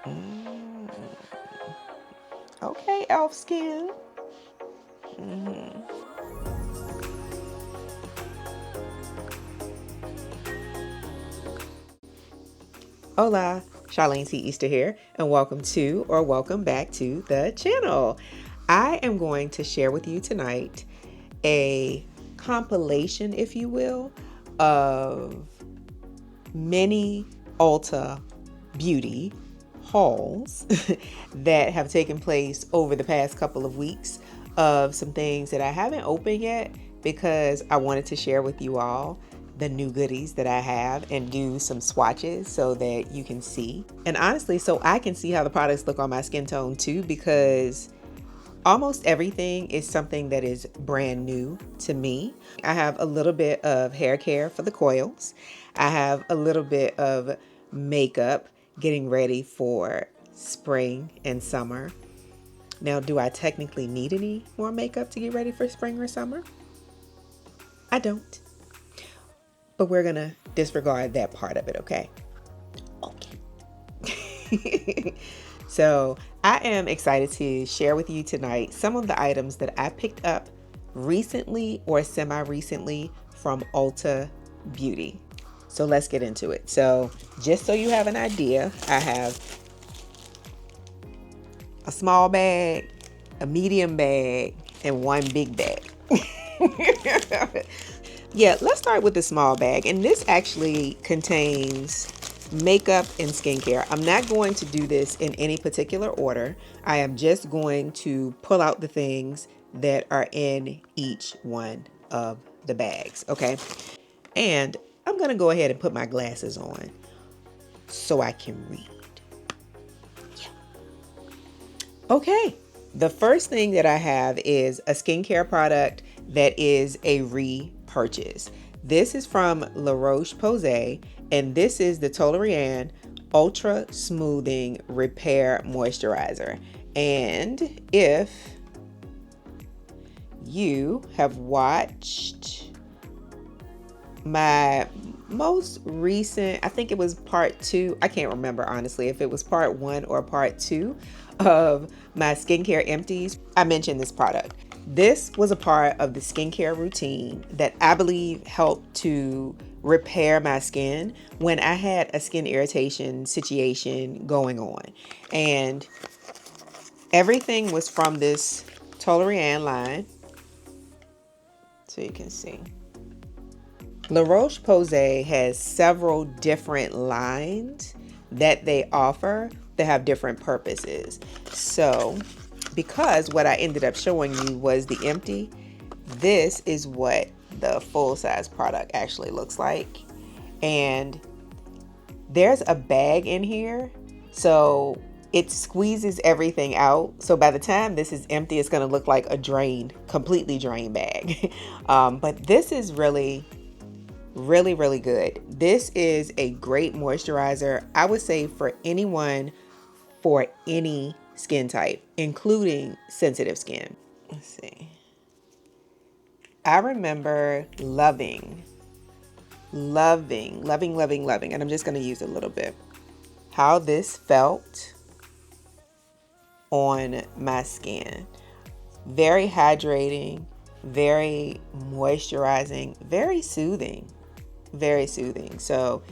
Mm. Okay, elf skin. Mm. Hola, Charlene T. Easter here, and welcome to or welcome back to the channel. I am going to share with you tonight a compilation, if you will, of many Ulta beauty hauls that have taken place over the past couple of weeks of some things that I haven't opened yet because I wanted to share with you all the new goodies that I have and do some swatches so that you can see. And honestly, so I can see how the products look on my skin tone too, because almost everything is something that is brand new to me. I have a little bit of hair care for the coils. I have a little bit of makeup getting ready for spring and summer. Now, do I technically need any more makeup to get ready for spring or summer? I don't. But we're gonna disregard that part of it, okay? Okay. So I am excited to share with you tonight some of the items that I picked up recently or semi-recently from Ulta Beauty. So let's get into it. So just so you have an idea, I have a small bag, a medium bag, and one big bag. Yeah, let's start with the small bag. And this actually contains makeup and skincare. I'm not going to do this in any particular order. I am just going to pull out the things that are in each one of the bags, okay? And I'm going to go ahead and put my glasses on so I can read. Yeah. Okay, the first thing that I have is a skincare product that is a repurchase. This is from La Roche-Posay, and this is the Toleriane Ultra Smoothing Repair Moisturizer. And if you have watched my most recent, I think it was part 2, I can't remember honestly if it was part 1 or part 2 of my skincare empties, I mentioned this product. This was a part of the skincare routine that I believe helped to repair my skin when I had a skin irritation situation going on. And everything was from this Toleriane line. So you can see. La Roche-Posay has several different lines that they offer that have different purposes. So because what I ended up showing you was the empty, this is what the full-size product actually looks like. And there's a bag in here, so it squeezes everything out. So by the time this is empty, it's going to look like a drained, completely drained bag. But this is really good. This is a great moisturizer, I would say, for anyone for any skin type, including sensitive skin. Let's see. I remember loving, and I'm just going to use a little bit, how this felt on my skin. Very hydrating, very moisturizing, very soothing. So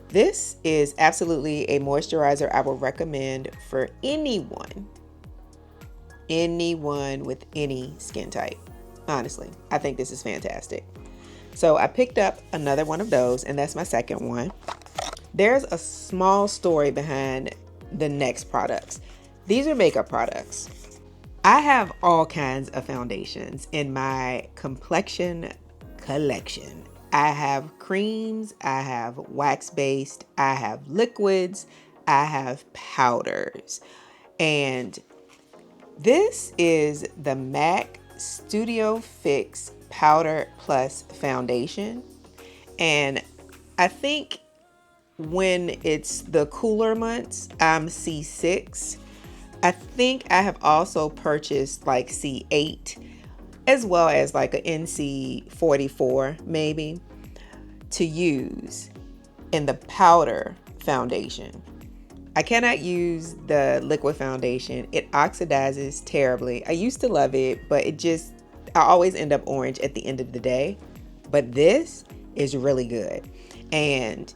this is absolutely a moisturizer I would recommend for anyone with any skin type. Honestly, I think this is fantastic. So I picked up another one of those, and that's my second one. There's a small story behind the next products. These are makeup products. I have all kinds of foundations in my complexion collection. I have creams, I have wax-based, I have liquids, I have powders. And this is the MAC Studio Fix Powder Plus Foundation. And I think when it's the cooler months, I'm C6. I think I have also purchased like C8 as well as like an NC44 maybe to use in the powder foundation. I cannot use the liquid foundation. It oxidizes terribly. I used to love it, but I always end up orange at the end of the day. But this is really good. And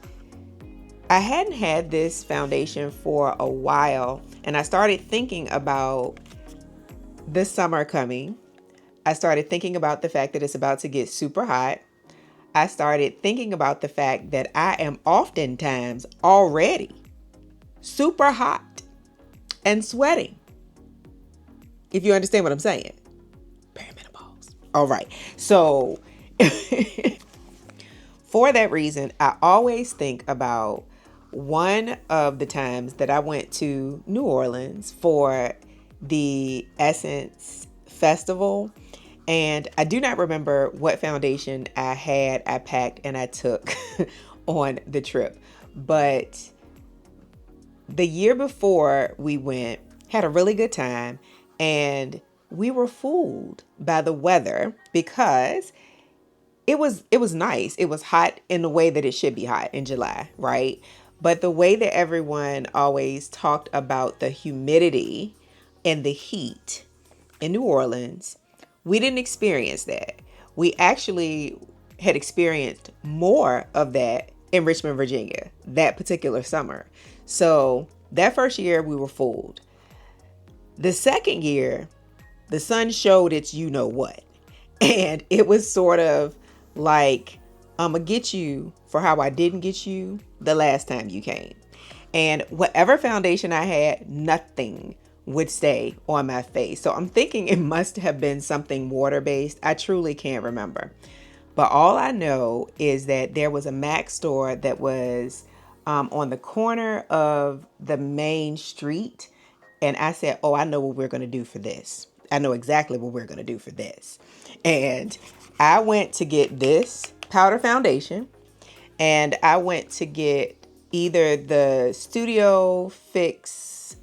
I hadn't had this foundation for a while, and I started thinking about the summer coming. I started thinking about the fact that it's about to get super hot. I started thinking about the fact that I am oftentimes already super hot and sweating. If you understand what I'm saying. Perimenopause. All right. So for that reason, I always think about one of the times that I went to New Orleans for the Essence Festival. And I do not remember what foundation I packed and I took on the trip. But the year before we went, had a really good time, and we were fooled by the weather because it was nice. It was hot in the way that it should be hot in July, right? But the way that everyone always talked about the humidity and the heat in New Orleans, we didn't experience that. We actually had experienced more of that in Richmond, Virginia, that particular summer. So that first year we were fooled. The second year, the sun showed its you know what. And it was sort of like, I'm going to get you for how I didn't get you the last time you came. And whatever foundation I had, nothing would stay on my face. So I'm thinking it must have been something water-based. I truly can't remember. But all I know is that there was a MAC store that was on the corner of the main street. And I said, oh, I know what we're going to do for this. I know exactly what we're going to do for this. And I went to get this powder foundation, and I went to get either the Studio Fix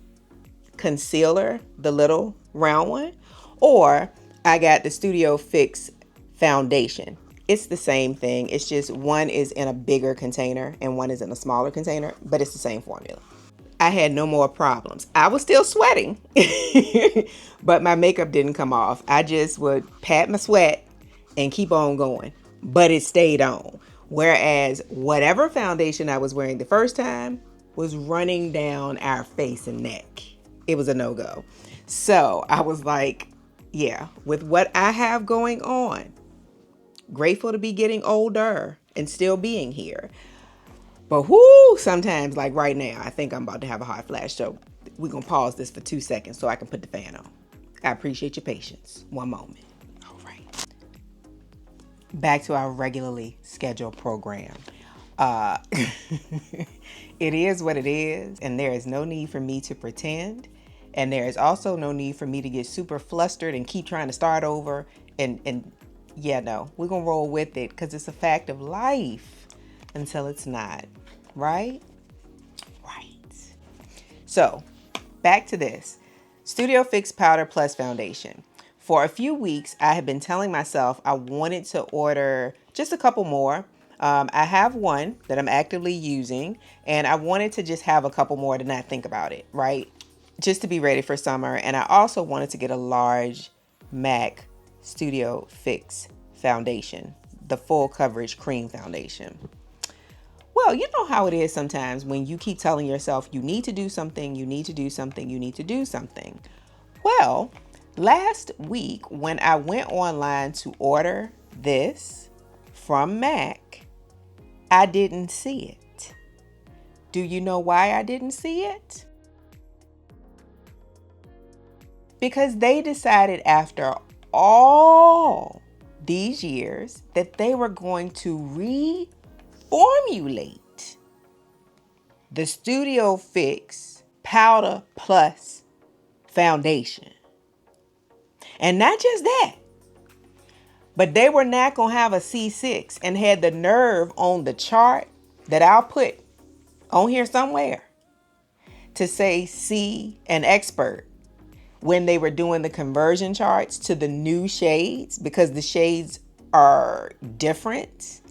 concealer, the little round one, or I got the Studio Fix foundation. It's the same thing. It's just one is in a bigger container and one is in a smaller container, but it's the same formula. I had no more problems. I was still sweating, but my makeup didn't come off. I just would pat my sweat and keep on going, but it stayed on. Whereas whatever foundation I was wearing the first time was running down our face and neck. It was a no-go. So I was like, yeah, with what I have going on, grateful to be getting older and still being here. But whoo, sometimes like right now, I think I'm about to have a hot flash. So we're going to pause this for 2 seconds so I can put the fan on. I appreciate your patience. One moment. All right. Back to our regularly scheduled program. It is what it is, and there is no need for me to pretend. And there is also no need for me to get super flustered and keep trying to start over. And yeah, no, we're going to roll with it because it's a fact of life until it's not, right? Right. So back to this. Studio Fix Powder Plus Foundation. For a few weeks, I have been telling myself I wanted to order just a couple more. I have one that I'm actively using, and I wanted to just have a couple more to not think about it, right? Just to be ready for summer. And I also wanted to get a large MAC Studio Fix foundation, the full coverage cream foundation. Well, you know how it is sometimes when you keep telling yourself you need to do something, you need to do something, you need to do something. Well, last week when I went online to order this from MAC, I didn't see it. Do you know why I didn't see it? Because they decided after all these years that they were going to reformulate the Studio Fix Powder Plus foundation. And not just that, but they were not going to have a C6 and had the nerve on the chart that I'll put on here somewhere to say C an expert when they were doing the conversion charts to the new shades, because the shades are different.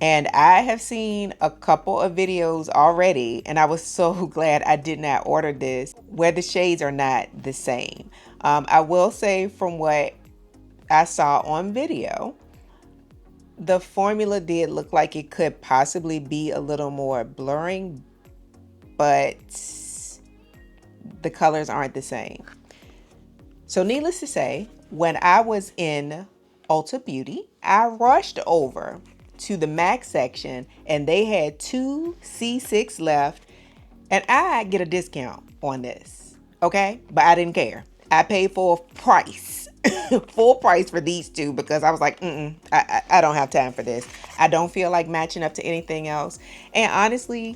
And I have seen a couple of videos already, and I was so glad I did not order this, where the shades are not the same. I will say, from what I saw on video, the formula did look like it could possibly be a little more blurring, but the colors aren't the same. So needless to say, when I was in Ulta Beauty, I rushed over to the MAC section and they had 2 C6 left, and I get a discount on this, okay? But I didn't care. I paid full price, full price for these 2 because I was like, I don't have time for this. I don't feel like matching up to anything else. And honestly,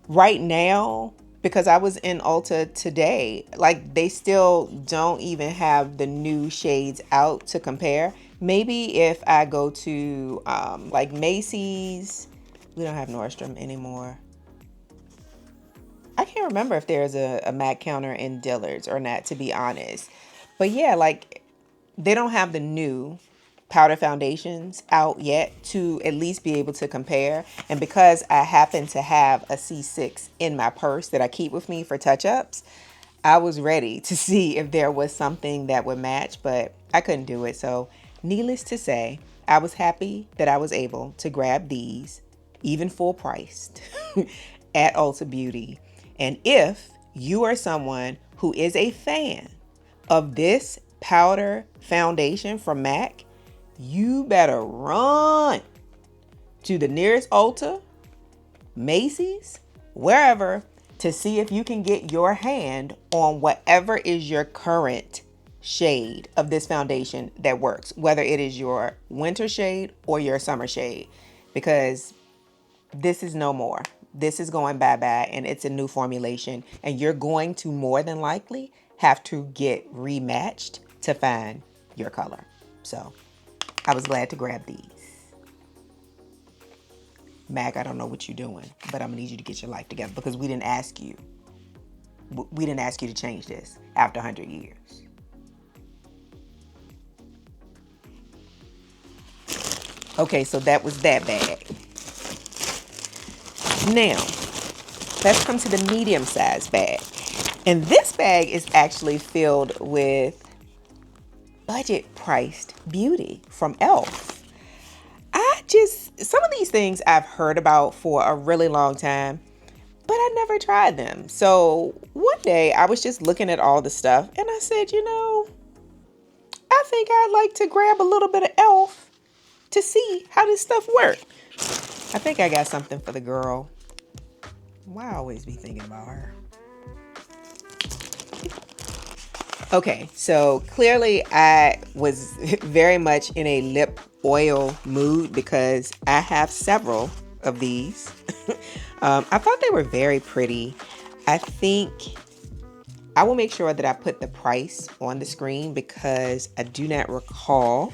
right now, because I was in Ulta today, like they still don't even have the new shades out to compare. Maybe if I go to like Macy's, we don't have Nordstrom anymore. I can't remember if there's a MAC counter in Dillard's or not, to be honest. But yeah, like they don't have the new powder foundations out yet to at least be able to compare. And because I happen to have a C6 in my purse that I keep with me for touch-ups, I was ready to see if there was something that would match, but I couldn't do it. So needless to say, I was happy that I was able to grab these, even full priced, at Ulta Beauty. And if you are someone who is a fan of this powder foundation from MAC, you better run to the nearest Ulta, Macy's, wherever, to see if you can get your hand on whatever is your current shade of this foundation that works, whether it is your winter shade or your summer shade, because this is no more. This is going bye-bye, and it's a new formulation, and you're going to more than likely have to get rematched to find your color. So I was glad to grab these. MAC, I don't know what you're doing, but I'm gonna need you to get your life together because we didn't ask you. We didn't ask you to change this after 100 years. Okay, so that was that bag. Now, let's come to the medium-sized bag. And this bag is actually filled with budget-priced beauty from e.l.f. Some of these things I've heard about for a really long time, but I never tried them. So one day I was just looking at all the stuff and I said, you know, I think I'd like to grab a little bit of e.l.f. to see how this stuff works. I think I got something for the girl. Why always be thinking about her? Okay, so clearly I was very much in a lip oil mood because I have several of these. I thought they were very pretty. I think I will make sure that I put the price on the screen because I do not recall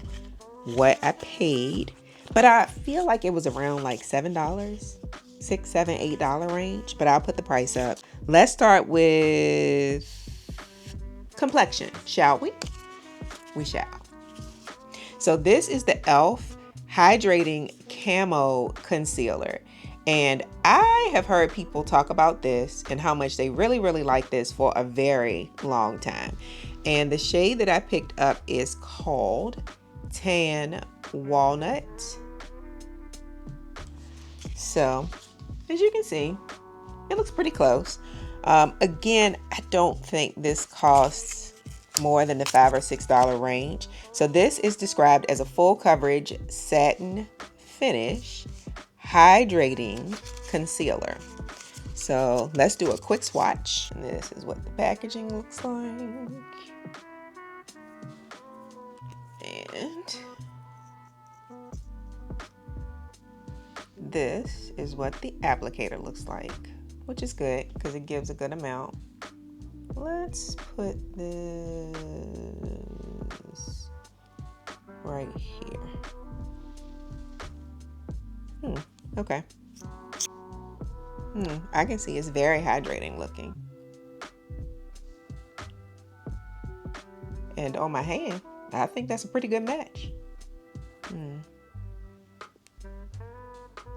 what I paid, but I feel like it was around like $7, $6, $7, $8 range, but I'll put the price up. Let's start with complexion, shall we? We shall. So this is the e.l.f. Hydrating Camo Concealer. And I have heard people talk about this and how much they really, really like this for a very long time. And the shade that I picked up is called Tan Walnut. So, as you can see, it looks pretty close. Again, I don't think this costs more than the $5 or $6 range. So this is described as a full coverage satin finish hydrating concealer. So let's do a quick swatch. And this is what the packaging looks like. And this is what the applicator looks like, which is good because it gives a good amount. Let's put this right here. Okay. I can see it's very hydrating looking. And on my hand, I think that's a pretty good match.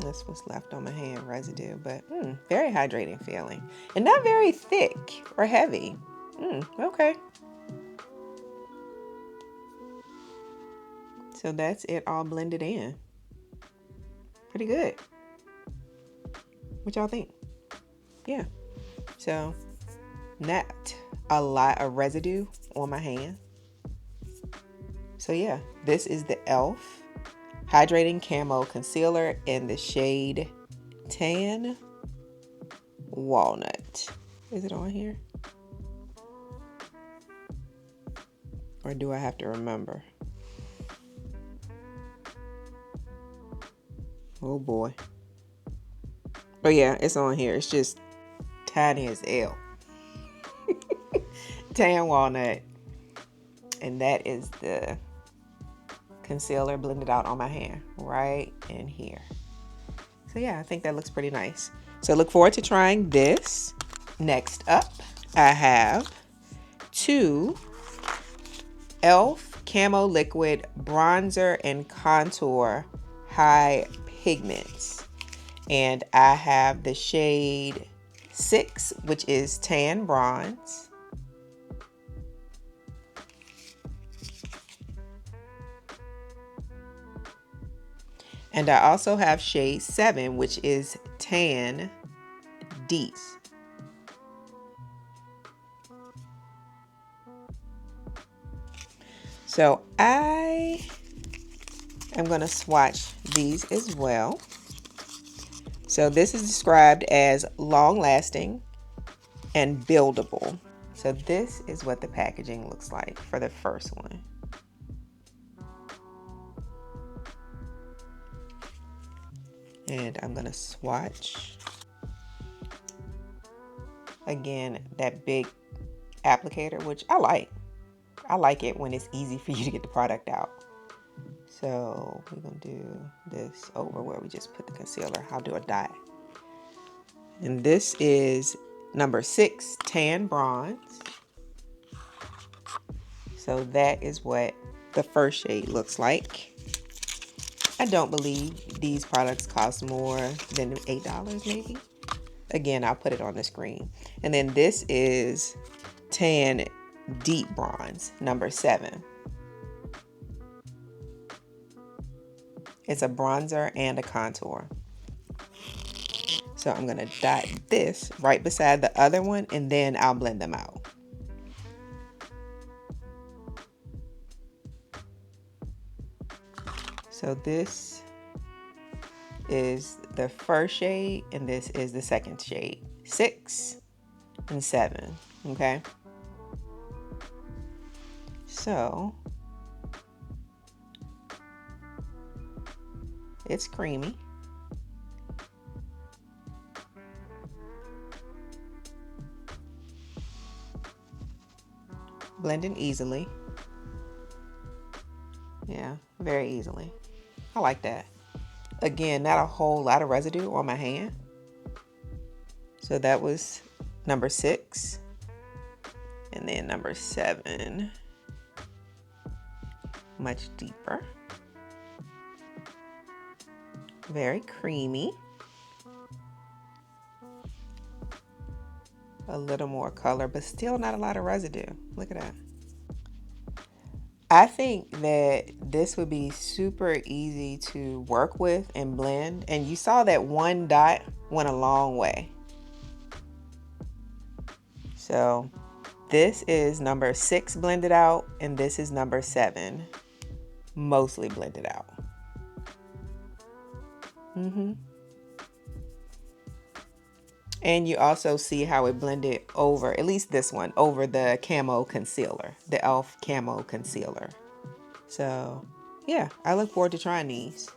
This was left on my hand residue, but very hydrating feeling. And not very thick or heavy. Okay. So that's it all blended in. Pretty good. What y'all think? Yeah. So not a lot of residue on my hand. So yeah, this is the e.l.f. Hydrating Camo Concealer in the shade Tan Walnut. Is it on here? Or do I have to remember? Oh boy. But yeah, it's on here. It's just tiny as hell. Tan Walnut. And that is the concealer blended out on my hand right in here. So yeah, I think that looks pretty nice. So look forward to trying this. Next up, I have two e.l.f. Camo Liquid Bronzer and Contour High Pigments. And I have the shade 6, which is Tan Bronze. And I also have shade 7, which is Tan Deep. So I am going to swatch these as well. So this is described as long-lasting and buildable. So this is what the packaging looks like for the first one. And I'm going to swatch. Again, that big applicator, which I like. I like it when it's easy for you to get the product out. So we're going to do this over where we just put the concealer. I'll do a dot. And this is number 6, Tan Bronze. So that is what the first shade looks like. I don't believe these products cost more than $8 maybe. Again, I'll put it on the screen. And then this is Tan Deep Bronze, number 7. It's a bronzer and a contour. So I'm going to dot this right beside the other one, and then I'll blend them out. So this is the first shade, and this is the second shade. 6 and 7, okay? So it's creamy. Blending easily. Yeah, very easily. I like that. Again, not a whole lot of residue on my hand. So that was number 6. And then number 7. Much deeper. Very creamy. A little more color, but still not a lot of residue. Look at that. I think that this would be super easy to work with and blend. And you saw that one dot went a long way. So this is number 6 blended out, and this is number 7 mostly blended out. And you also see how it blended over, at least this one, over the camo concealer, the e.l.f. Camo Concealer. So yeah, I look forward to trying these.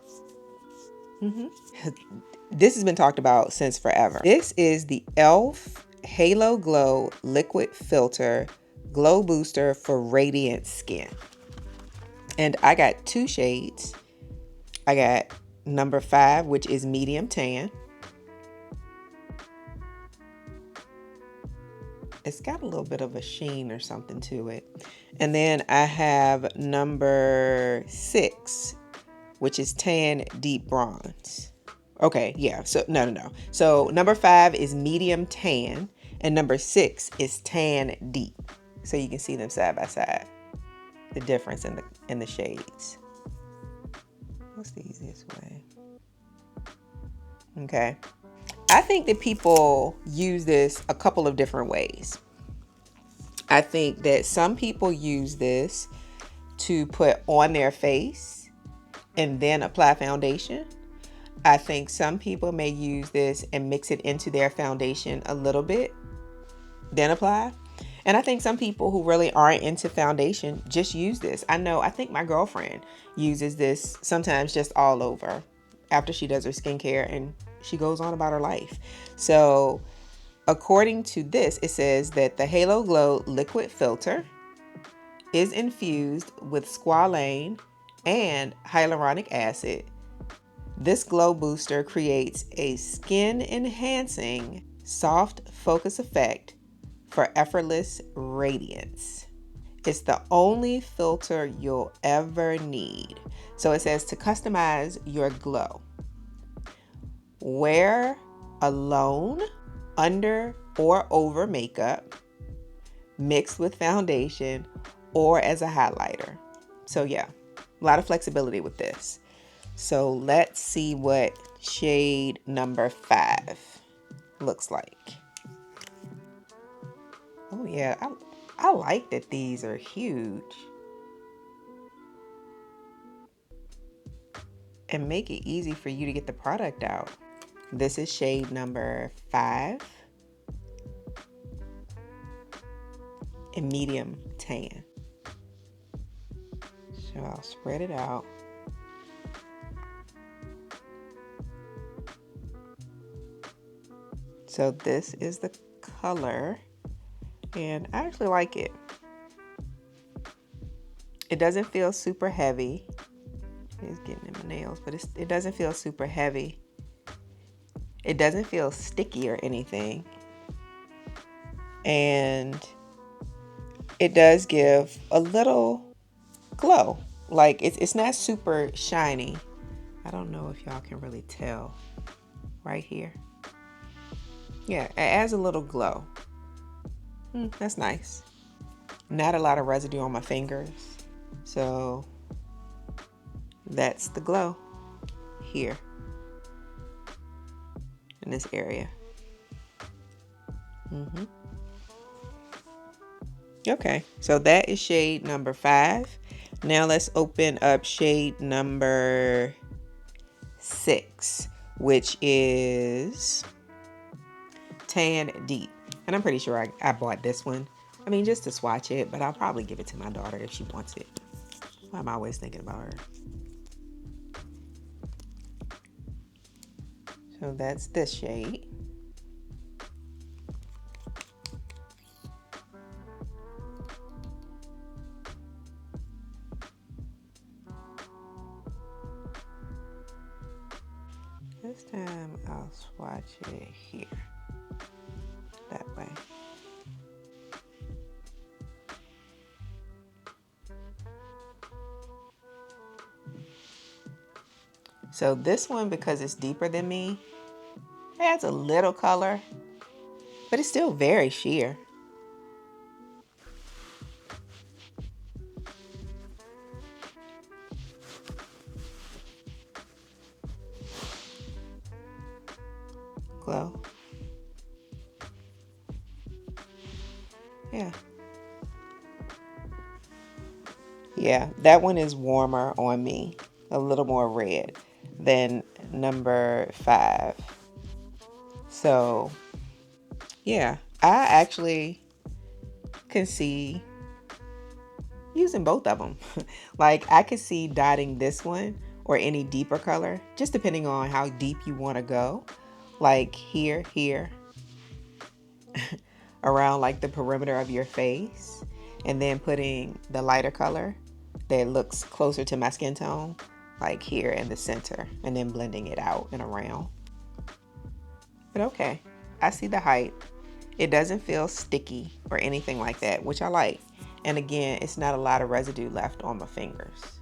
This has been talked about since forever. This is the e.l.f. Halo Glow Liquid Filter Glow Booster for Radiant Skin. And I got 2 shades. I got number 5, which is medium tan. It's got a little bit of a sheen or something to it. And then I have number 6, which is Tan Deep Bronze Okay, yeah. So no. So number 5 is medium tan, and number 6 is tan deep. So you can see them side by side. The difference in the shades. What's the easiest way? Okay. I think that people use this a couple of different ways. I think that some people use this to put on their face and then apply foundation. I think some people may use this and mix it into their foundation a little bit, then apply. And I think some people who really aren't into foundation just use this. I think my girlfriend uses this sometimes just all over after she does her skincare, and she goes on about her life. So according to this, it says that the Halo Glow liquid filter is infused with squalane and hyaluronic acid. This glow booster creates a skin enhancing soft focus effect for effortless radiance. It's the only filter you'll ever need. So it says to customize your glow. Wear alone, under or over makeup, mixed with foundation, or as a highlighter. So yeah, a lot of flexibility with this. So let's see what shade number 5 looks like. Oh yeah, I like that these are huge and make it easy for you to get the product out. This is shade number 5 in medium tan. So I'll spread it out. So this is the color, and I actually like it. It doesn't feel super heavy. It's getting in my nails, but it doesn't feel super heavy. It doesn't feel sticky or anything. And it does give a little glow. Like it's not super shiny. I don't know if y'all can really tell right here. Yeah, it adds a little glow. That's nice. Not a lot of residue on my fingers. So that's the glow here in this area. Okay, so that is shade number 5. Now let's open up shade number 6, which is tan deep. And I'm pretty sure I bought this one. I mean, just to swatch it, but I'll probably give it to my daughter if she wants it. I'm always thinking about her. So that's this shade. This time I'll swatch it here. That way. So this one, because it's deeper than me, adds a little color, but it's still very sheer. Glow. Yeah, that one is warmer on me, a little more red than number 5. So yeah, I actually can see using both of them. Like I could see dotting this one or any deeper color, just depending on how deep you want to go. Like here, around like the perimeter of your face, and then putting the lighter color that looks closer to my skin tone, like here in the center, and then blending it out and around. But okay, I see the height. It doesn't feel sticky or anything like that, which I like. And again, it's not a lot of residue left on my fingers.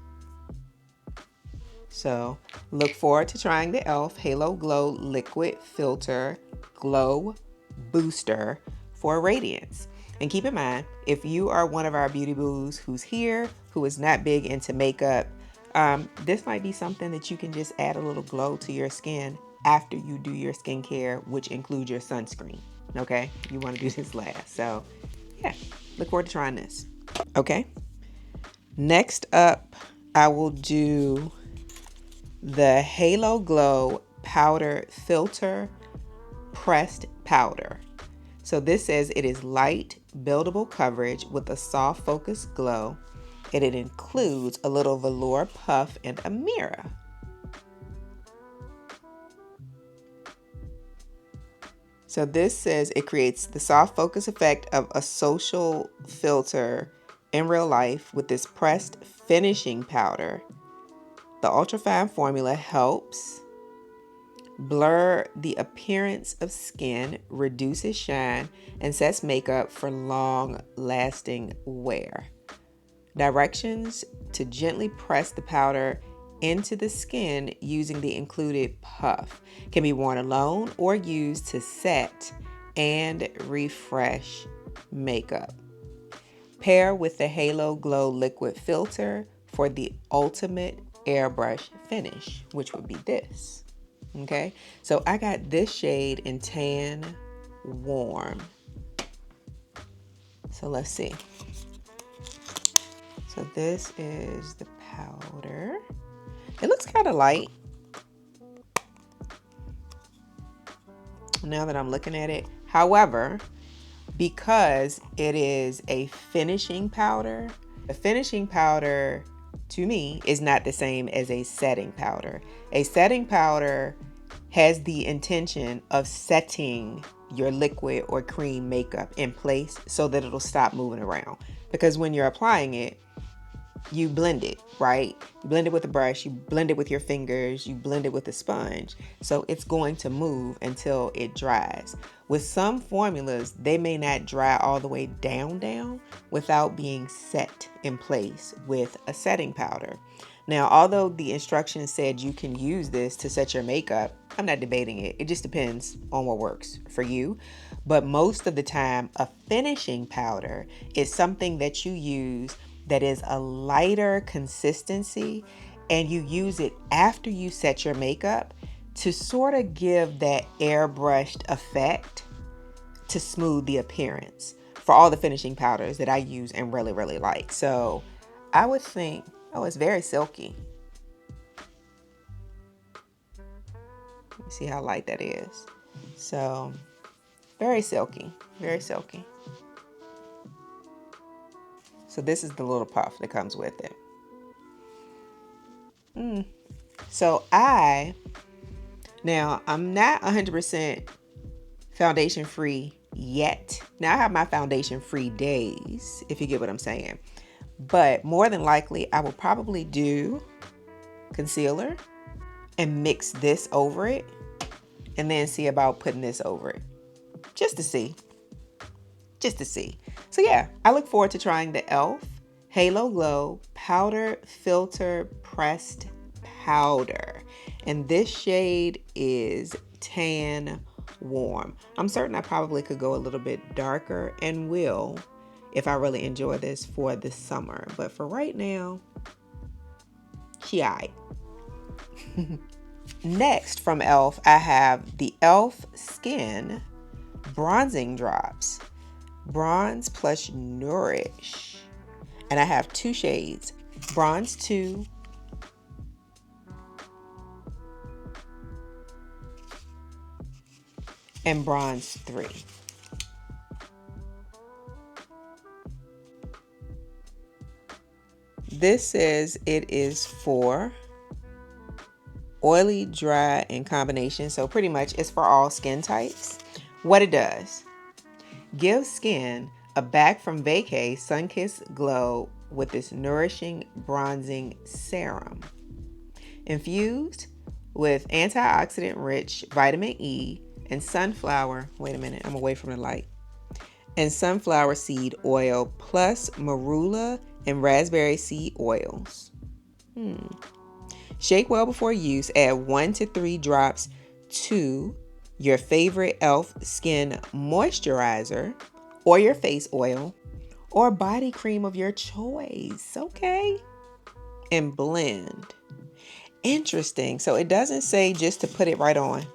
So look forward to trying the e.l.f. Halo Glow Liquid Filter Glow Booster for radiance. And keep in mind, if you are one of our beauty boos who's here, who is not big into makeup, this might be something that you can just add a little glow to your skin after you do your skincare, which includes your sunscreen. Okay, you want to do this last. So yeah, look forward to trying this. Okay, next up, I will do the Halo Glow Powder Filter Pressed Powder. So this says it is light, buildable coverage with a soft focus glow, and it includes a little velour puff and a mirror. So this says it creates the soft focus effect of a social filter in real life with this pressed finishing powder. The ultrafine formula helps blur the appearance of skin, reduces shine, and sets makeup for long-lasting wear. Directions to gently press the powder into the skin using the included puff. Can be worn alone or used to set and refresh makeup. Pair with the Halo Glow Liquid Filter for the ultimate airbrush finish, which would be this. Okay, so I got this shade in Tan Warm. So let's see. So this is the powder. It looks kind of light now that I'm looking at it. However, because it is a finishing powder, a finishing powder to me is not the same as a setting powder. A setting powder has the intention of setting your liquid or cream makeup in place so that it'll stop moving around. Because when you're applying it, you blend it, right? You blend it with a brush, you blend it with your fingers, you blend it with a sponge. So it's going to move until it dries. With some formulas, they may not dry all the way down without being set in place with a setting powder. Now, although the instructions said you can use this to set your makeup, I'm not debating it. It just depends on what works for you. But most of the time, a finishing powder is something that you use that is a lighter consistency, and you use it after you set your makeup to sort of give that airbrushed effect to smooth the appearance for all the finishing powders that I use and really, really like. So I would think, oh, it's very silky. Let me see how light that is. So very silky, very silky. So this is the little puff that comes with it. So I'm not 100% foundation free yet. Now I have my foundation free days, if you get what I'm saying. But more than likely, I will probably do concealer and mix this over it and then see about putting this over it. Just to see. So yeah, I look forward to trying the e.l.f. Halo Glow Powder Filter Pressed Powder. And this shade is Tan Warm. I'm certain I probably could go a little bit darker and will if I really enjoy this for the summer. But for right now, she aight. Next from e.l.f. I have the e.l.f. Skin Bronzing Drops. Bronze plus Nourish. And I have two shades, Bronze 2 and Bronze 3. This says it is for oily, dry, and combination. So pretty much it's for all skin types. What it does, give skin a back from vacay sun-kissed glow with this nourishing bronzing serum. Infused with antioxidant rich vitamin E and sunflower, wait a minute, I'm away from the light, and sunflower seed oil plus marula and raspberry seed oils. Shake well before use. Add 1 to 3 drops to your favorite e.l.f. skin moisturizer or your face oil or body cream of your choice, okay? And blend. Interesting. So it doesn't say just to put it right on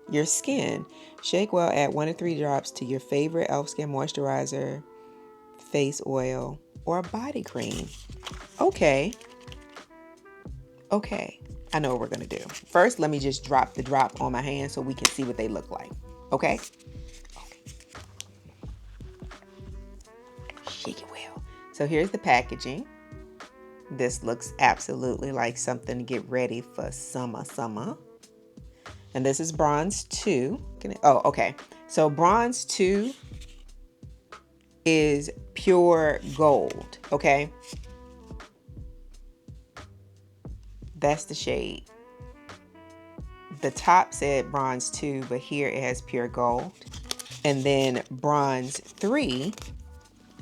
your skin. Shake well, add 1 to 3 drops to your favorite e.l.f. skin moisturizer, face oil, or body cream. Okay. Okay. I know what we're going to do. First, let me just drop the drop on my hand so we can see what they look like. Okay? Okay. Shake it well. So here's the packaging. This looks absolutely like something to get ready for summer. And this is bronze 2. Oh, okay. So bronze 2 is pure gold, okay? That's the shade. The top said bronze 2, but here it has pure gold. And then bronze 3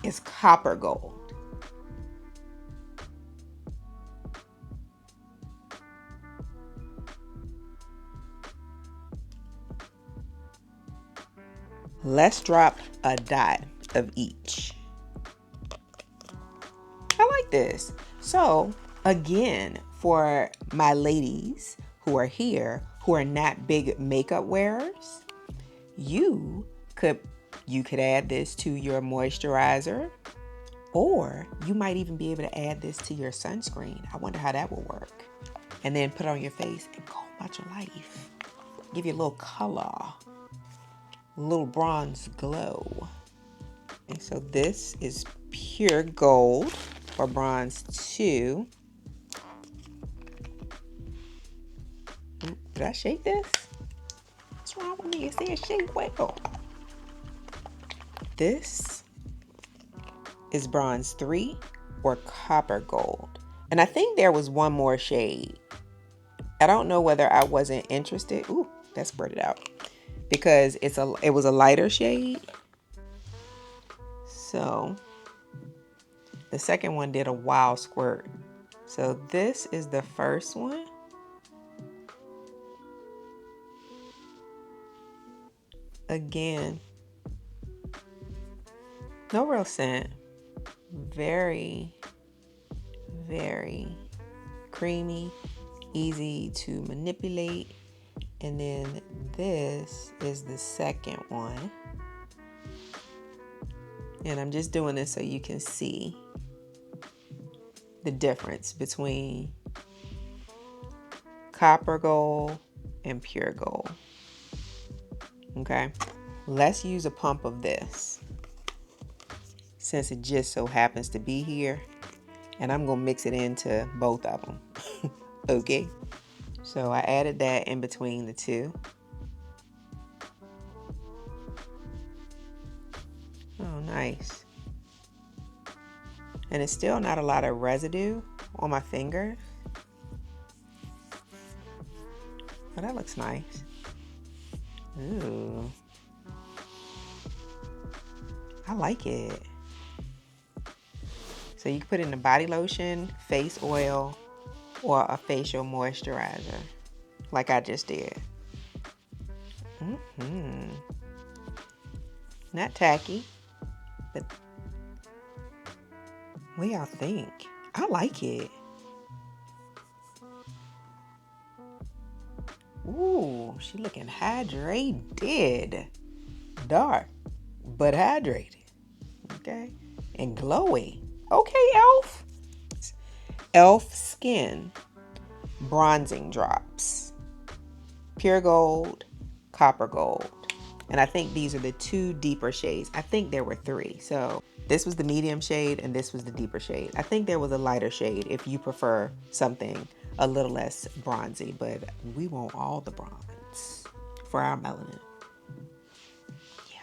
is copper gold. Let's drop a dot of each. I like this. So again, for my ladies who are here, who are not big makeup wearers, you could add this to your moisturizer, or you might even be able to add this to your sunscreen. I wonder how that will work. And then put it on your face and go about your life. Give you a little color. A little bronze glow. And so this is pure gold for bronze 2. Did I shake this? What's wrong with me? It says shake well. This is bronze 3 or copper gold. And I think there was one more shade. I don't know whether I wasn't interested. Ooh, that spread it out. Because it was a lighter shade. So the second one did a wild squirt. So this is the first one. Again, no real scent. Very, very creamy, easy to manipulate. And then this is the second one. And I'm just doing this so you can see the difference between copper gold and pure gold. Okay, let's use a pump of this since it just so happens to be here. And I'm gonna mix it into both of them. Okay. So I added that in between the two. Oh, nice. And it's still not a lot of residue on my fingers. Oh, that looks nice. Ooh. I like it. So you can put it in a body lotion, face oil, or a facial moisturizer, like I just did. Not tacky, but what do y'all think? I like it. Ooh, she looking hydrated. Dark, but hydrated. Okay, and glowy. Okay, e.l.f. e.l.f. Skin Bronzing Drops. Pure Gold, Copper Gold. And I think these are the two deeper shades. I think there were 3. So this was the medium shade and this was the deeper shade. I think there was a lighter shade if you prefer something a little less bronzy, but we want all the bronze for our melanin. Yeah.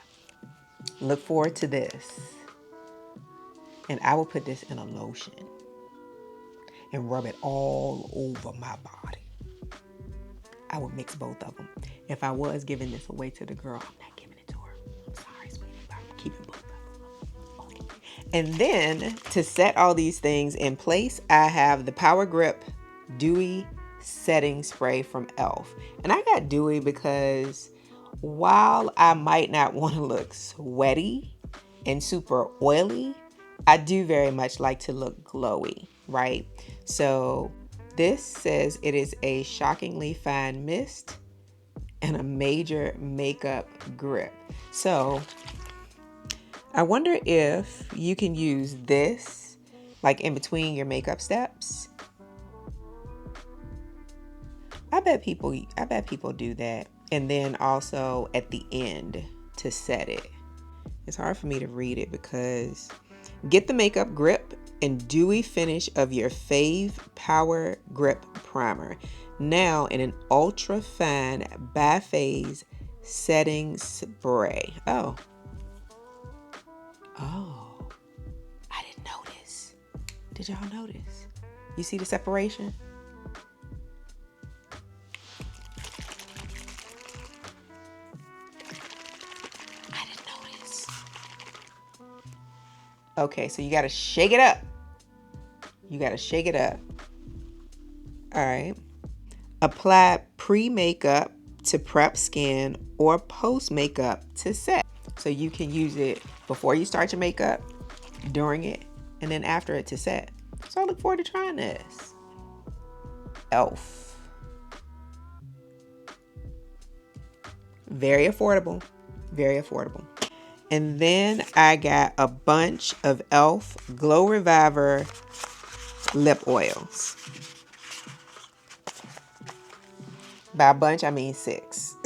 Look forward to this. And I will put this in a lotion and rub it all over my body. I would mix both of them. If I was giving this away to the girl, I'm not giving it to her. I'm sorry, sweetie, but I'm keeping both of them. Okay. And then to set all these things in place, I have the Power Grip Dewy setting spray from e.l.f. And I got Dewy because while I might not want to look sweaty and super oily, I do very much like to look glowy, right? So this says it is a shockingly fine mist and a major makeup grip. So I wonder if you can use this like in between your makeup steps. I bet people do that. And then also at the end to set it. It's hard for me to read it because get the makeup grip and dewy finish of your fave Power Grip Primer. Now in an ultra fine biphase setting spray. Oh, I didn't notice. Did y'all notice? You see the separation? I didn't notice. Okay, so you gotta shake it up. You gotta shake it up. All right. Apply pre-makeup to prep skin or post-makeup to set. So you can use it before you start your makeup, during it, and then after it to set. So I look forward to trying this. e.l.f. Very affordable. Very affordable. And then I got a bunch of e.l.f. Glow Reviver lip oils. By a bunch, I mean 6.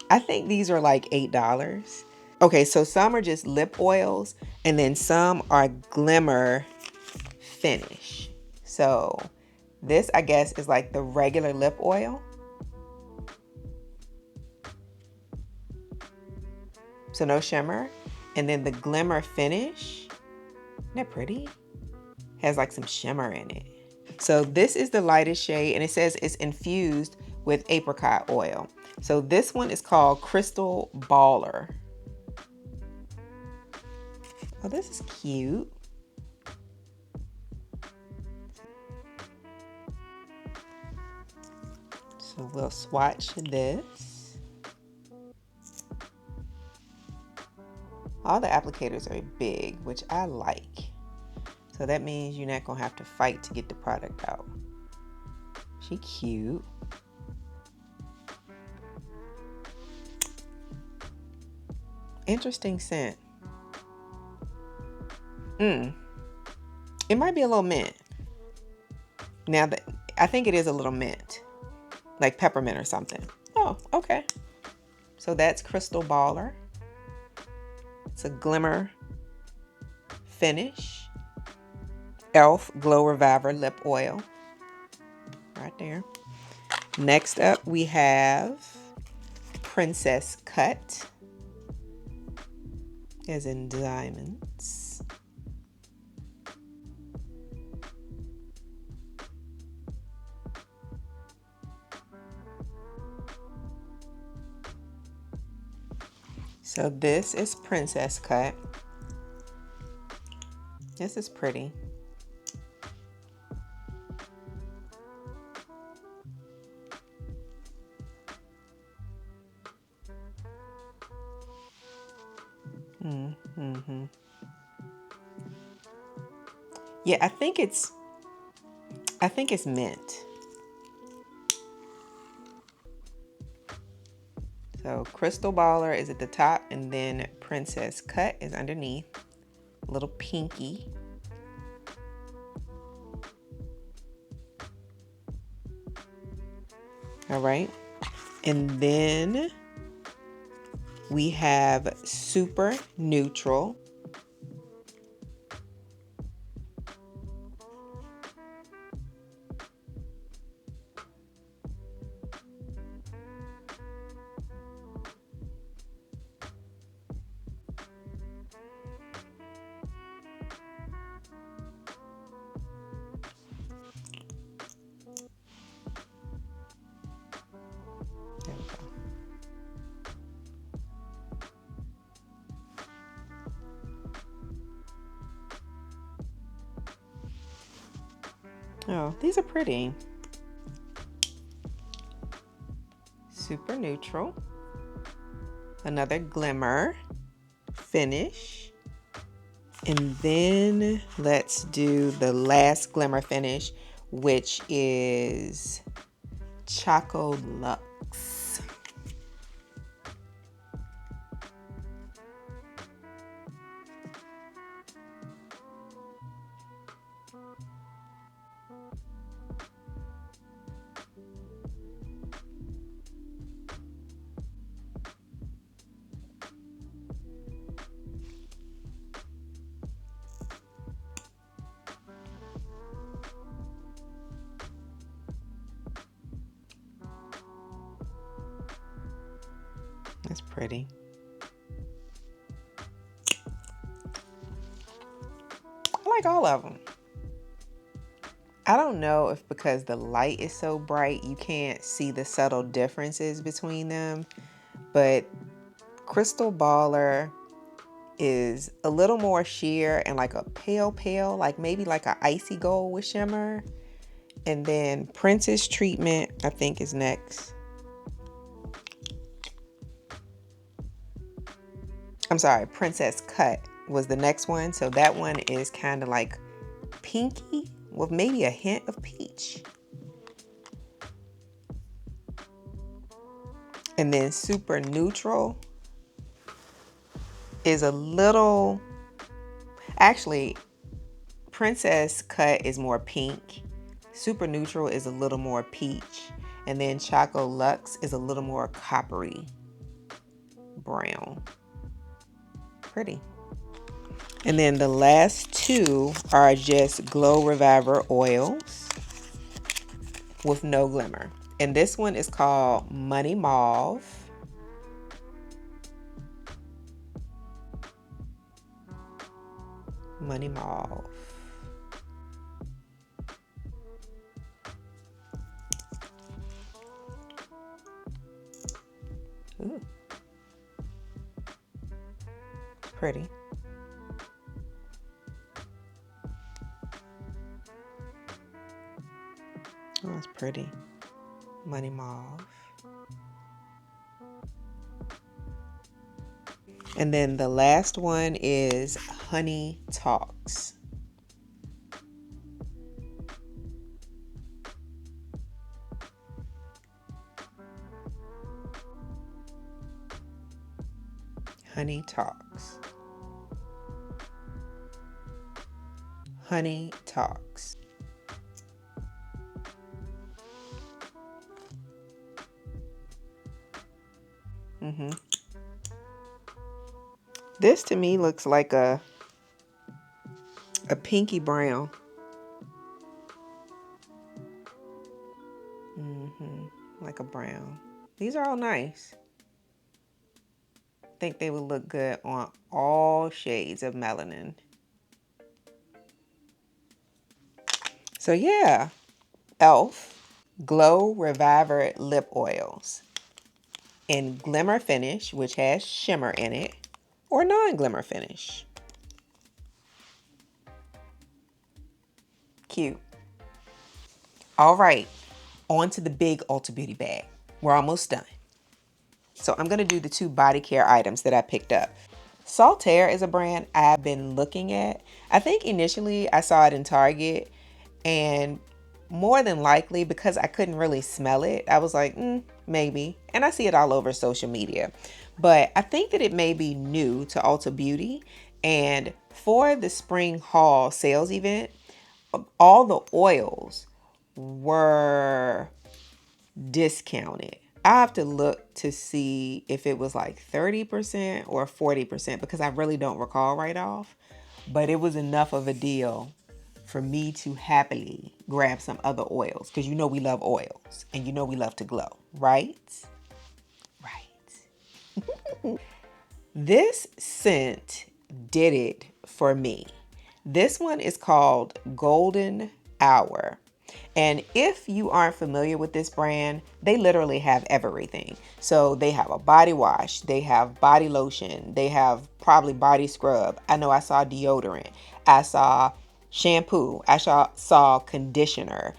I think these are like $8. Okay, so some are just lip oils, and then some are Glimmer finish. So this, I guess, is like the regular lip oil. So no shimmer. And then the Glimmer finish. Isn't that pretty? Has like some shimmer in it. So this is the lightest shade, and it says it's infused with apricot oil. So this one is called Crystal Baller. Oh, this is cute. So we'll swatch this. All the applicators are big, which I like. So that means you're not gonna have to fight to get the product out. She cute. Interesting scent. It might be a little mint. Now that I think it is a little mint, like peppermint or something. Oh, okay. So that's Crystal Baller. It's a Glimmer finish. e.l.f. Glow Reviver lip oil. Right there. Next up, we have Princess Cut, as in diamonds. So this is Princess Cut. This is pretty. Yeah, I think it's mint. So Crystal Baller is at the top, and then Princess Cut is underneath. A little pinky. All right. And then we have Super Neutral. There we go. Oh, these are pretty. Super neutral. Another glimmer finish. And then let's do the last glimmer finish, which is Choco Luxe. That's pretty. I like all of them. I don't know if because the light is so bright, you can't see the subtle differences between them, but Crystal Baller is a little more sheer and like a pale, like maybe like a icy gold with shimmer. And then Princess Treatment, I think, is next. I'm sorry, Princess Cut was the next one. So that one is kind of like pinky with maybe a hint of peach. And then Super Neutral is a little, actually, Princess Cut is more pink. Super Neutral is a little more peach. And then Choco Luxe is a little more coppery brown. Pretty. And then the last two are just Glow Reviver oils with no glimmer. And this one is called Money Mauve. Money Mauve. Ooh. Pretty. Oh, that's pretty. Money Mauve. And then the last one is Honey Talks. Honey Talks. Honey Talks. This to me looks like a pinky brown. Like a brown. These are all nice. I think they would look good on all shades of melanin. So yeah, e.l.f. Glow Reviver Lip Oils in Glimmer Finish, which has shimmer in it, or non-glimmer finish. Cute. All right, on to the big Ulta Beauty bag. We're almost done. So I'm gonna do the two body care items that I picked up. Saltair is a brand I've been looking at. I think initially I saw it in Target, and more than likely because I couldn't really smell it, I was like, maybe. And I see it all over social media. But I think that it may be new to Ulta Beauty. And for the spring haul sales event, all the oils were discounted. I have to look to see if it was like 30% or 40% because I really don't recall right off. But it was enough of a deal for me to happily grab some other oils because you know we love oils and you know we love to glow, right? Right. This scent did it for me. This one is called Golden Hour. And if you aren't familiar with this brand, they literally have everything. So they have a body wash, they have body lotion, they have probably body scrub. I know I saw deodorant. I saw shampoo. I saw conditioner.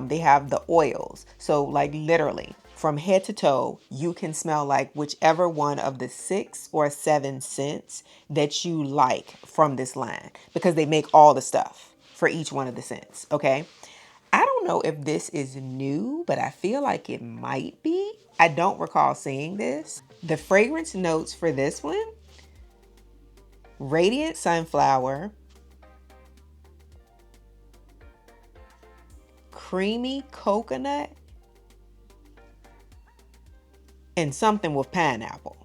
They have the oils. So like literally from head to toe, you can smell like whichever one of the 6 or 7 scents that you like from this line, because they make all the stuff for each one of the scents. Okay. I don't know if this is new, but I feel like it might be. I don't recall seeing this. The fragrance notes for this one: radiant sunflower, creamy coconut, and something with pineapple.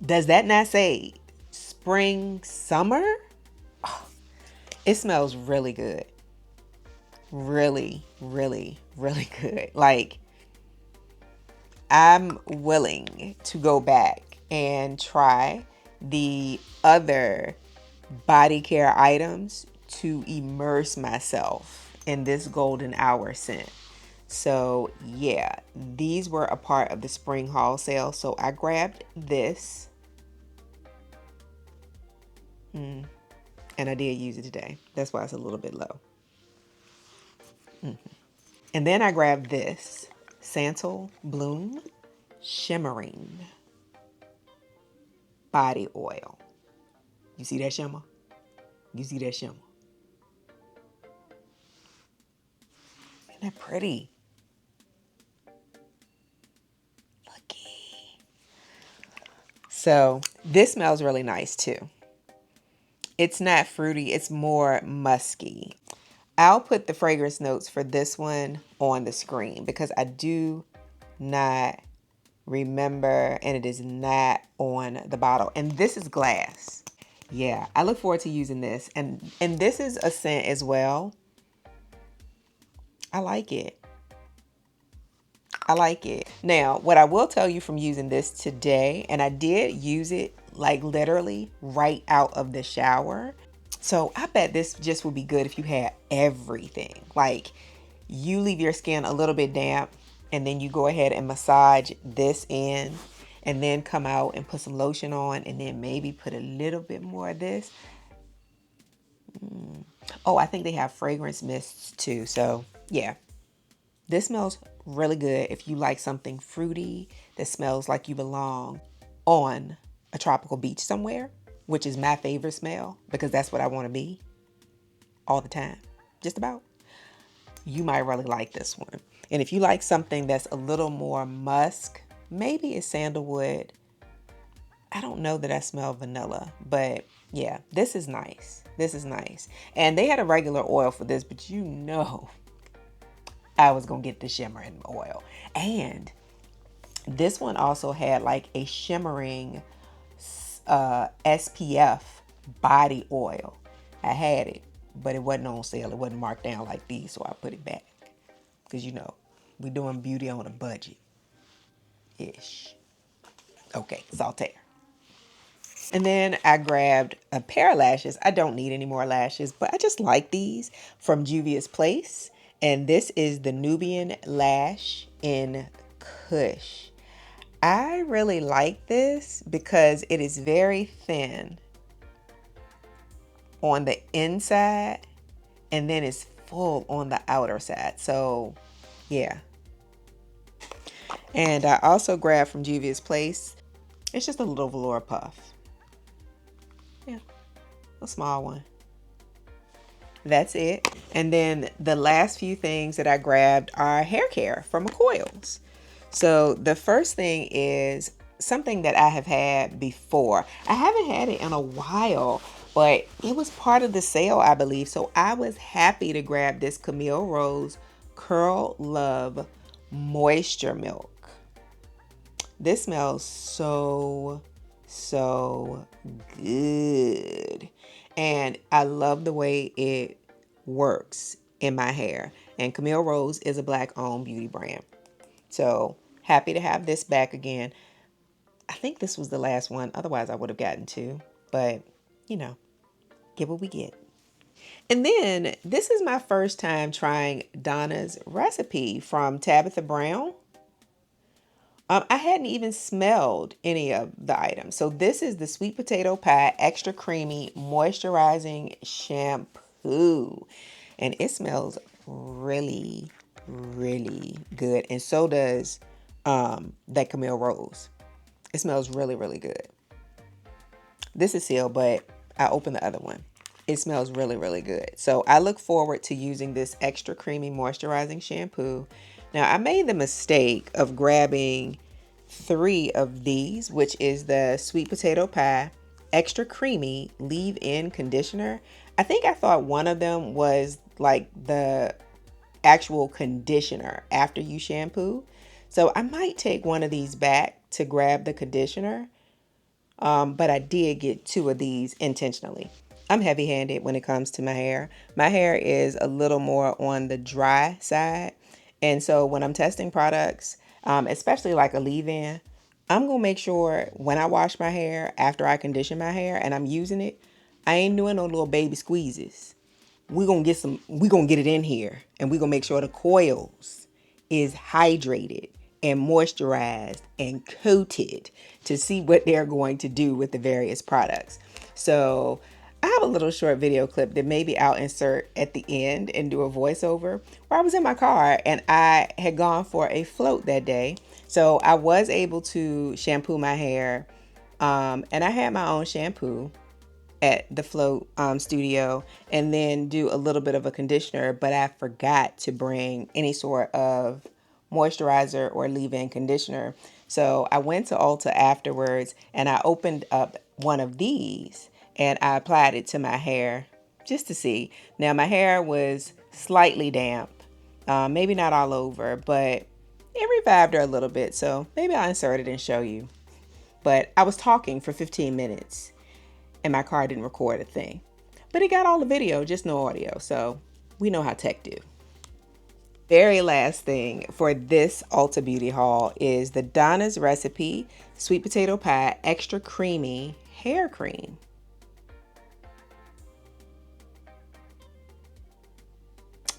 Does that not say spring, summer? Oh, it smells really good. Really, really, really good. Like, I'm willing to go back and try the other body care items to immerse myself in this golden hour scent. So yeah, these were a part of the spring haul sale. So I grabbed this, and I did use it today. That's why it's a little bit low. And then I grabbed this Santal Bloom Shimmering Body Oil. You see that shimmer? You see that shimmer? Isn't that pretty? Looky. So this smells really nice too. It's not fruity, it's more musky. I'll put the fragrance notes for this one on the screen because I do not remember, and it is not on the bottle. And this is glass. Yeah, I look forward to using this. And this is a scent as well. I like it. I like it. Now, what I will tell you from using this today, and I did use it like literally right out of the shower. So I bet this just would be good if you had everything. Like, you leave your skin a little bit damp and then you go ahead and massage this in and then come out and put some lotion on and then maybe put a little bit more of this. Oh, I think they have fragrance mists too. So yeah, this smells really good if you like something fruity that smells like you belong on a tropical beach somewhere, which is my favorite smell because that's what I want to be all the time, just about. You might really like this one. And if you like something that's a little more musk, maybe it's sandalwood. I don't know that I smell vanilla, but yeah, this is nice. This is nice. And they had a regular oil for this, but you know I was going to get the shimmering oil. And this one also had like a shimmering SPF body oil. I had it, but it wasn't on sale. It wasn't marked down like these, so I put it back. Because you know, we doing beauty on a budget-ish. Okay, Saltair. And then I grabbed a pair of lashes. I don't need any more lashes, but I just like these from Juvia's Place. And this is the Nubian Lash in Kush. I really like this because it is very thin on the inside and then it's full on the outer side. So yeah. And I also grabbed from Juvia's Place, it's just a little velour puff. Yeah, a small one. That's it. And then the last few things that I grabbed are hair care from Coils. So the first thing is something that I have had before. I haven't had it in a while, but it was part of the sale, I believe. So I was happy to grab this Camille Rose Curl Love Moisture Milk. This smells so good. And I love the way it works in my hair. And Camille Rose is a Black-owned beauty brand. So happy to have this back again. I think this was the last one. Otherwise, I would have gotten two. But, you know, get what we get. And then this is my first time trying Donna's recipe from Tabitha Brown. I hadn't even smelled any of the items. So this is the Sweet Potato Pie Extra Creamy Moisturizing Shampoo. And it smells really, really good. And so does that Camille Rose. It smells really, really good. This is sealed, but I opened the other one. It smells really, really good. So I look forward to using this Extra Creamy Moisturizing Shampoo. Now, I made the mistake of grabbing 3 of these, which is the Sweet Potato Pie Extra Creamy Leave-In Conditioner. I think I thought one of them was like the actual conditioner after you shampoo. So I might take one of these back to grab the conditioner. But I did get 2 of these intentionally. I'm heavy-handed when it comes to my hair. My hair is a little more on the dry side. And so when I'm testing products, especially like a leave-in, I'm going to make sure when I wash my hair, after I condition my hair and I'm using it, I ain't doing no little baby squeezes. We're going to get it in here, and we're going to make sure the coils is hydrated and moisturized and coated to see what they're going to do with the various products. So I have a little short video clip that maybe I'll insert at the end and do a voiceover, where I was in my car and I had gone for a float that day. So I was able to shampoo my hair, and I had my own shampoo at the float studio, and then do a little bit of a conditioner, but I forgot to bring any sort of moisturizer or leave-in conditioner. So I went to Ulta afterwards and I opened up one of these and I applied it to my hair just to see. Now my hair was slightly damp, maybe not all over, but it revived her a little bit. So maybe I'll insert it and show you. But I was talking for 15 minutes and my car didn't record a thing. But it got all the video, just no audio. So we know how tech do. Very last thing for this Ulta Beauty haul is the Donna's Recipe Sweet Potato Pie Extra Creamy Hair Cream.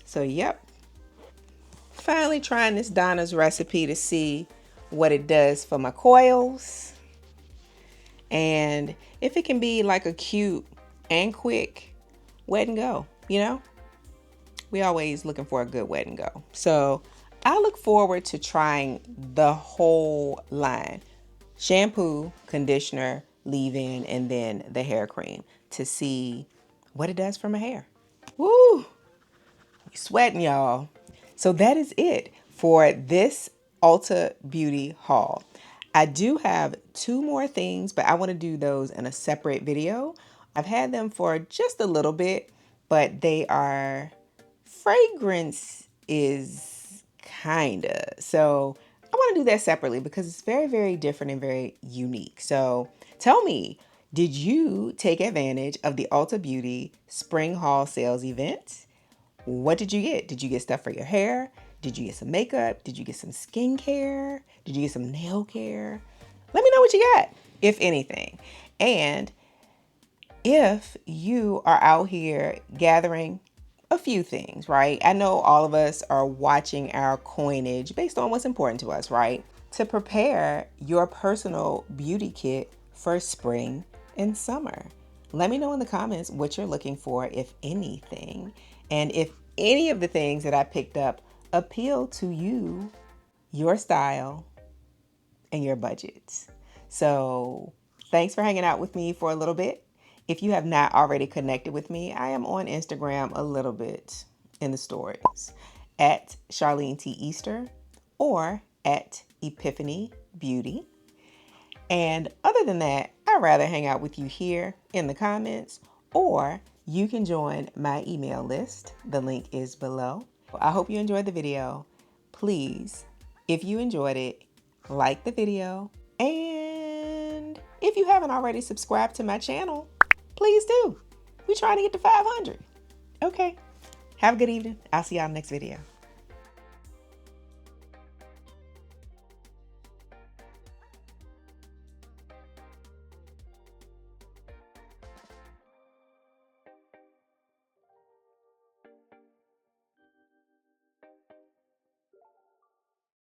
So yep, finally trying this Donna's Recipe to see what it does for my coils. And if it can be like a cute and quick wet and go, you know, we always looking for a good wet and go. So I look forward to trying the whole line: shampoo, conditioner, leave-in, and then the hair cream to see what it does for my hair. Woo, we sweating, y'all. So that is it for this Ulta Beauty haul. I do have 2 more things, but I want to do those in a separate video. I've had them for just a little bit, but they are fragrance is kinda. So I want to do that separately because it's very, very different and very unique. So tell me, did you take advantage of the Ulta Beauty Spring Haul Sales event? What did you get? Did you get stuff for your hair? Did you get some makeup? Did you get some skincare? Did you get some nail care? Let me know what you got, if anything. And if you are out here gathering a few things, right? I know all of us are watching our coinage based on what's important to us, right? To prepare your personal beauty kit for spring and summer. Let me know in the comments what you're looking for, if anything. And if any of the things that I picked up appeal to you, your style, and your budgets. So thanks for hanging out with me for a little bit. If you have not already connected with me, I am on Instagram a little bit in the stories at Charlene T. Easter or at Epiphany Beauty. And other than that, I'd rather hang out with you here in the comments, or you can join my email list. The link is below. I hope you enjoyed the video. Please, if you enjoyed it, like the video. And if you haven't already subscribed to my channel, please do. We're trying to get to 500. Okay. Have a good evening. I'll see y'all in the next video.